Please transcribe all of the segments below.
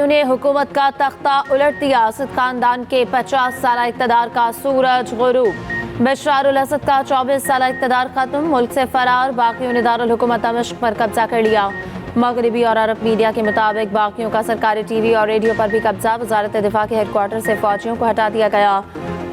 बागियों ने हुकूमत का तख्ता उलट दिया। असद खानदान के 50 साल इक़्तिदार का सूरज गुरूब। बशर अल असद का 24 साल इक़्तिदार खत्म। मुल्क से फरार। बागियों ने दारुल हुकूमत दमिश्क पर कब्जा कर लिया। मगरबी और अरब मीडिया के मुताबिक बागियों का सरकारी टीवी और रेडियो पर भी कब्जा। वजारत दिफा के हेडक्वार्टर से फौजियों को हटा दिया गया।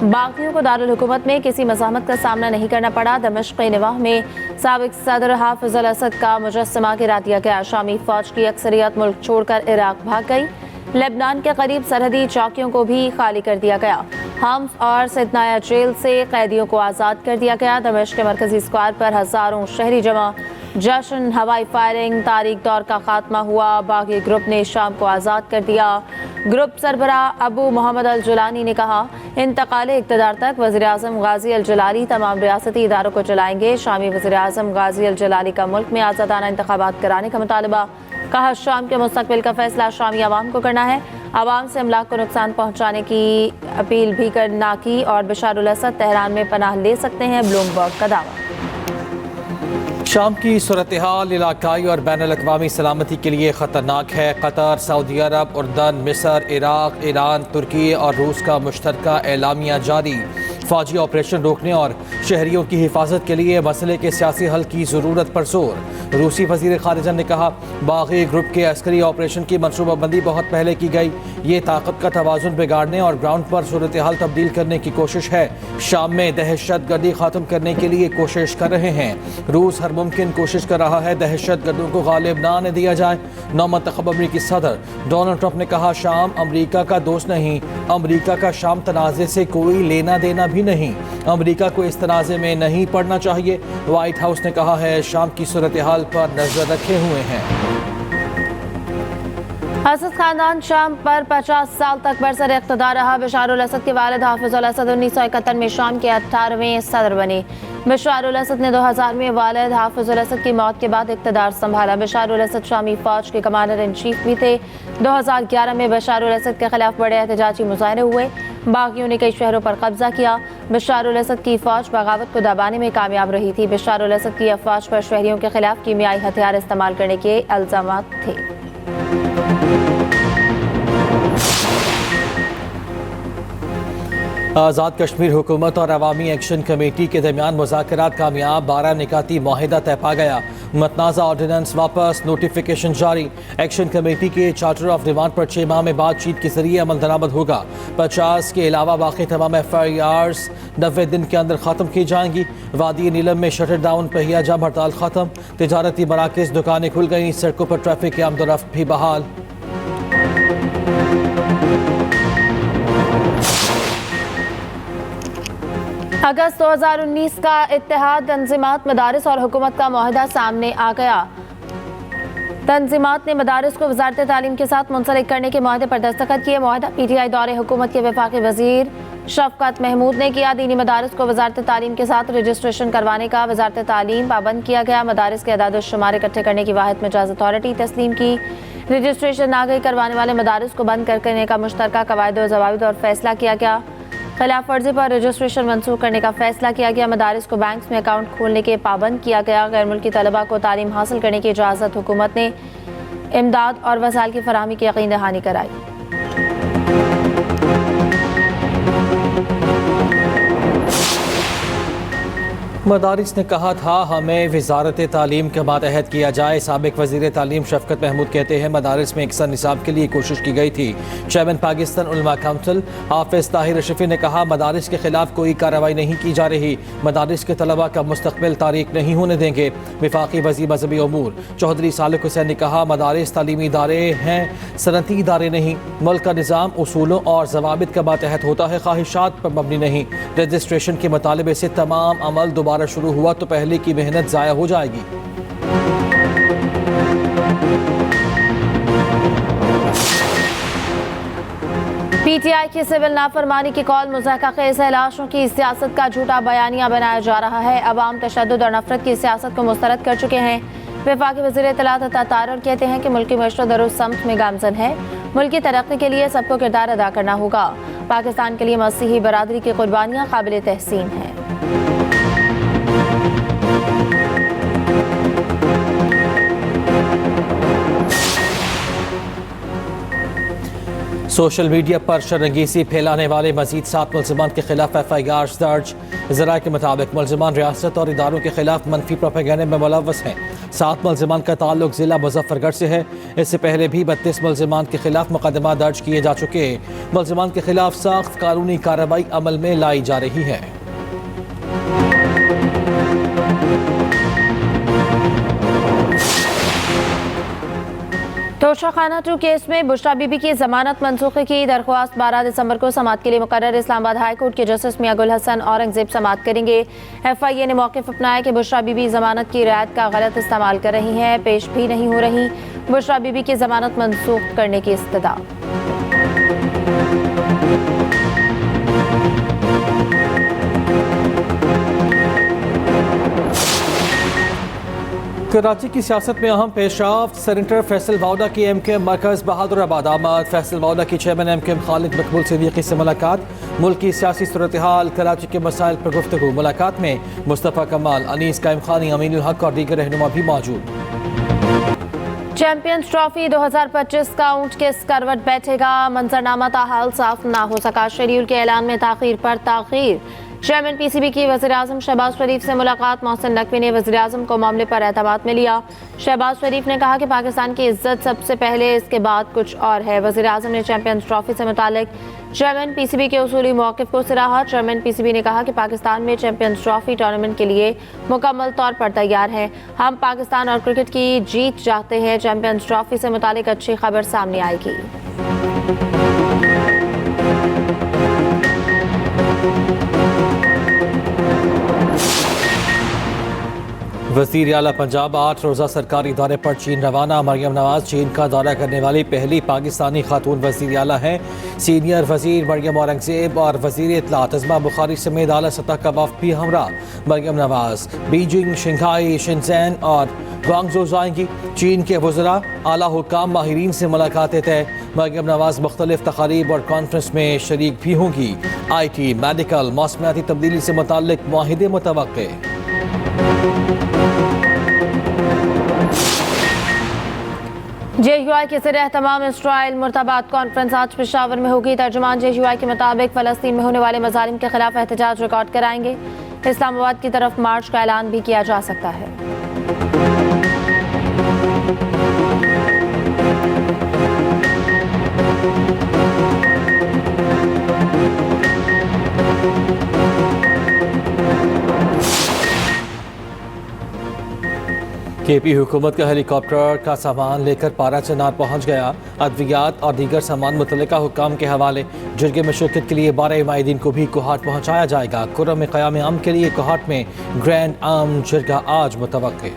बागियों को दारुल हुकूमत में किसी मज़ाहमत का सामना नहीं करना पड़ा। दमिश्क नवाह में साबिक सदर हाफिज अल असद का मुजस्समा गिरा दिया गया। शामी फौज की अक्सरियत मुल्क छोड़कर इराक भाग गई। लेबनान के करीब सरहदी चौकियों को भी खाली कर दिया गया। हम्स और सिदनाया जेल से कैदियों को आज़ाद कर दिया गया। दमिश्क के मरकजी स्क्वायर पर हज़ारों शहरी जमा। जश्न, हवाई फायरिंग, तारीख दौर का खात्मा हुआ। बागी ग्रुप ने शाम को आज़ाद कर दिया। ग्रुप सरबराह अबू मोहम्मद अल जुलानी ने कहा, इंतकाल इक़्तिदार तक वज़ीर आज़म गाजी अल जलाली तमाम रियासती इदारों को चलाएंगे। शामी वज़ीर आज़म गाजी अल जलाली का मुल्क में आज़ादाना इंतखाबात कराने का मुतालबा। कहा, शाम के मुस्तक़बिल का फैसला शामी आवाम को करना है। आवाम से अमलाक को नुकसान पहुँचाने की अपील भी करना की और बशर अल असद तेहरान में पनाह ले सकते हैं, ब्लूमबर्ग का दावा। शाम की सूरत हाल इलाकाई और बैनुल अक़वामी सलामती के लिए ख़तरनाक है। कतर, सऊदी अरब, उर्दन, मिस्र, इराक, ईरान, तुर्की और रूस का मुश्तरका एलामिया जारी। फ़ौजी ऑपरेशन रोकने और शहरियों की हिफाजत के लिए मसले के सियासी हल की ज़रूरत पर जोर। रूसी वज़ीर ख़ारिजा ने कहा, बागी ग्रुप के अस्करी ऑपरेशन की मनसूबाबंदी बहुत पहले की गई। ये ताकत का तवाज़ुन बिगाड़ने और ग्राउंड पर सूरत हाल तब्दील करने की कोशिश है। शाम में दहशत गर्दी ख़त्म करने के लिए कोशिश कर रहे हैं। रूस हर मुमकिन कोशिश कर रहा है दहशत गर्दों को गालिब ना आने दिया जाए। नौमंतखब अमरीकी सदर डोनाल्ड ट्रंप ने कहा, शाम अमरीका का दोस्त नहीं, अमरीका का शाम तनाज़े से कोई लेना देना भी नहीं। अमरीका को इस तनाज़े में नहीं पड़ना चाहिए। व्हाइट हाउस ने कहा है, शाम की सूरत हाल पर नजर रखे हुए हैं। असद खानदान शाम पर 50 साल तक बरसर इक़्तिदार रहा। बशर अल असद के वालिद हाफिज अल असद 1971 में शाम के 18वें सदर बने। बशर अल असद ने 2000 में वालिद हाफिज अल असद की मौत के बाद इक़्तिदार संभाला। बशर अल असद शामी फ़ौज के कमांडर इन चीफ भी थे। 2011 में बशर अल असद के खिलाफ बड़े एहतजाजी मुजाहरे हुए। बागियों ने कई शहरों पर कब्जा किया। बशर अल असद की फ़ौज बगावत को दबाने में कामयाब रही थी। बशर अल असद की अफवाज पर शहरियों के खिलाफ कीमियाई हथियार इस्तेमाल करने के इल्ज़ामात थे। आज़ाद कश्मीर हुकूमत और अवामी एक्शन कमेटी के दरमियान मुज़ाकरात कामयाब। 12 निकाती माहिदा तय पा गया। मतनाज़ा ऑर्डिनेंस वापस, नोटिफिकेशन जारी। एक्शन कमेटी के चार्टर ऑफ डिमांड पर 6 माह में बातचीत के जरिए अमल दरामद होगा। 50 के अलावा बाकी तमाम FIRs 90 दिन के अंदर ख़त्म की जाएंगी। वादी नीलम में शटर डाउन, पहिया जाम हड़ताल ख़त्म। तिजारती मराकज़, दुकानें खुल गई। सड़कों पर ट्रैफिक की आमदोरफ्त भी बहाल। अगस्त 2019 का इत्तेहाद तंजीमात, मदारिस और हुकूमत का मुआहदा सामने आ गया। तंजीमात ने मदारिस को वजारत तालीम के साथ मुंसलिक करने के मुआहदे पर दस्तखत किए। मुआहदा PTI दौरे हुकूमत के वफाकी वजीर शफकत महमूद ने किया। दीनी मदारिस को वजारत तालीम के साथ रजिस्ट्रेशन करवाने का वजारत तालीम पाबंद किया गया। मदारिस के अदाद शुमार इकट्ठे करने की वाहिद मिजाज अथॉरिटी तस्लीम की। रजिस्ट्रेशन नागई करवाने वाले मदारिस को बंद करने का मुश्तरका कवायद और ज़वाबित और फैसला किया गया। खिलाफ वर्जी पर रजिस्ट्रेशन मंसूख करने का फैसला किया गया। मदारिस को बैंक्स में अकाउंट खोलने के पाबंद किया गया। गैर मुल्की तलबा को तालीम हासिल करने की इजाज़त। हुकूमत ने इमदाद और वसाइल की फराहमी की यकीन दहानी कराई। मदारिस ने कहा था, हमें वजारत तालीम के मातहत किया जाए। साबिक वज़ीर तालीम शफकत महमूद कहते हैं, मदारिस में इकसा निसाब के लिए कोशिश की गई थी। चेयरमैन पाकिस्तान उलमा काउंसिल हाफिज ताहिर अशरफी ने कहा, मदारिस के खिलाफ कोई कार्रवाई नहीं की जा रही। मदारिस के तलबा का मुस्तकबिल तारीक नहीं होने देंगे। वफाकी वज़ीर मजहबी उमूर चौधरी सालिक हुसैन ने कहा, मदारिस तालीमी इदारे हैं, सनती इदारे नहीं। मुल्क का निज़ाम उसूलों और ज़वाबित के मातहत होता है, ख्वाहिशात पर मबनी नहीं। रजिस्ट्रेशन के मुतालबे से तमाम अमल दोबारा शुरू हुआ तो पहले की मेहनत ज़ाया हो जाएगी। PTI की सिविल नाफरमानी की कॉल, मुज़ाहका खेज़ है। लाशों की सियासत का झूठा बयानिया बनाया जा रहा है। अवाम तशद्दुद और नफरत की सियासत को मुस्तरद कर चुके हैं। वफाकी वज़ीर इत्तलात अता तारर कहते हैं कि मुल्की मशरत दरुस्त समत में गामजन है। मुल्क की तरक्की के लिए सबको किरदार अदा करना होगा। पाकिस्तान के लिए मसीही बरादरी की कुर्बानियाँ काबिल तहसीन हैं। سوشل میڈیا پر شرانگیزی پھیلانے والے مزید 7 ملزمان کے خلاف FIRs درج۔ ذرائع کے مطابق ملزمان ریاست اور اداروں کے خلاف منفی پروپیگنڈے میں ملوث ہیں۔ 7 ملزمان کا تعلق ضلع مظفر گڑھ سے ہے۔ اس سے پہلے بھی 32 ملزمان کے خلاف مقدمات درج کیے جا چکے ہیں۔ ملزمان کے خلاف سخت قانونی کارروائی عمل میں لائی جا رہی ہے۔ توشہ خانہ 2 کیس میں بشریٰ بی بی کی ضمانت منسوخی کی درخواست 12 دسمبر کو سماعت کے لیے مقرر۔ اسلام آباد ہائی کورٹ کے جسٹس میاں گل حسن اورنگزیب سماعت کریں گے۔ FIA نے موقف اپنایا کہ بشریٰ بی بی ضمانت کی رعایت کا غلط استعمال کر رہی ہیں، پیش بھی نہیں ہو رہی۔ بشریٰ بی بی کی ضمانت منسوخ کرنے کی استدعا۔ کراچی کی سیاست میں اہم پیش رفت۔ سینیٹر فیصل واؤڈا کی MKM مرکز بہادر آباد آمد۔ فیصل واؤڈا کی چیئرمین MKM خالد مقبول صدیقی سے ملاقات۔ ملک کی سیاسی صورتحال، کراچی کے مسائل پر گفتگو۔ ملاقات میں مصطفیٰ کمال، انیس قائم خانی، امین الحق اور دیگر رہنما بھی موجود۔ چیمپئنز ٹرافی 2025 کا اونٹ کس کروٹ بیٹھے گا، منظرنامہ تاحال صاف نہ ہو سکا۔ شیڈیول کے اعلان میں تاخیر پر تاخیر۔ چیئرمین PCB کی وزیراعظم شہباز شریف سے ملاقات۔ محسن نقوی نے وزیراعظم کو معاملے پر اعتماد میں لیا۔ شہباز شریف نے کہا کہ پاکستان کی عزت سب سے پہلے، اس کے بعد کچھ اور ہے۔ وزیراعظم نے چیمپئنز ٹرافی سے متعلق چیئرمین PCB کے اصولی موقف کو سراہا۔ چیئرمین PCB نے کہا کہ پاکستان میں چیمپئنز ٹرافی ٹورنامنٹ کے لیے مکمل طور پر تیار ہیں۔ ہم پاکستان اور کرکٹ کی جیت چاہتے ہیں۔ چیمپئنز ٹرافی سے متعلق اچھی خبر سامنے آئے گی۔ وزیر اعلیٰ پنجاب 8 روزہ سرکاری دورے پر چین روانہ۔ مریم نواز چین کا دورہ کرنے والی پہلی پاکستانی خاتون وزیر اعلیٰ ہیں۔ سینئر وزیر مریم اورنگزیب اور وزیر اطلاعات عظمیٰ بخاری سمیت اعلیٰ سطح کا وفد بھی ہمراہ۔ مریم نواز بیجنگ، شنگھائی، شنزین اور گوانگژو جائیں گی۔ چین کے وزراء، اعلیٰ حکام، ماہرین سے ملاقاتیں طے۔ مریم نواز مختلف تقاریب اور کانفرنس میں شریک بھی ہوں گی۔ IT، میڈیکل، موسمیاتی تبدیلی سے متعلق معاہدے متوقع۔ JUI کے زیر اہتمام اسرائیل مرتبات کانفرنس آج پشاور میں ہوگی۔ ترجمان JUI کے مطابق فلسطین میں ہونے والے مظالم کے خلاف احتجاج ریکارڈ کرائیں گے۔ اسلام آباد کی طرف مارچ کا اعلان بھی کیا جا سکتا ہے۔ KP حکومت کا ہیلی کاپٹر کا سامان لے کر پارا چنار پہنچ گیا۔ ادویات اور دیگر سامان متعلقہ حکام کے حوالے۔ جرگے میں شرکت کے لیے 12 مائدین کو بھی کوہاٹ پہنچایا جائے گا۔ کرم قیام عام کے لیے کوہاٹ میں گرینڈ عام جرگہ آج متوقع۔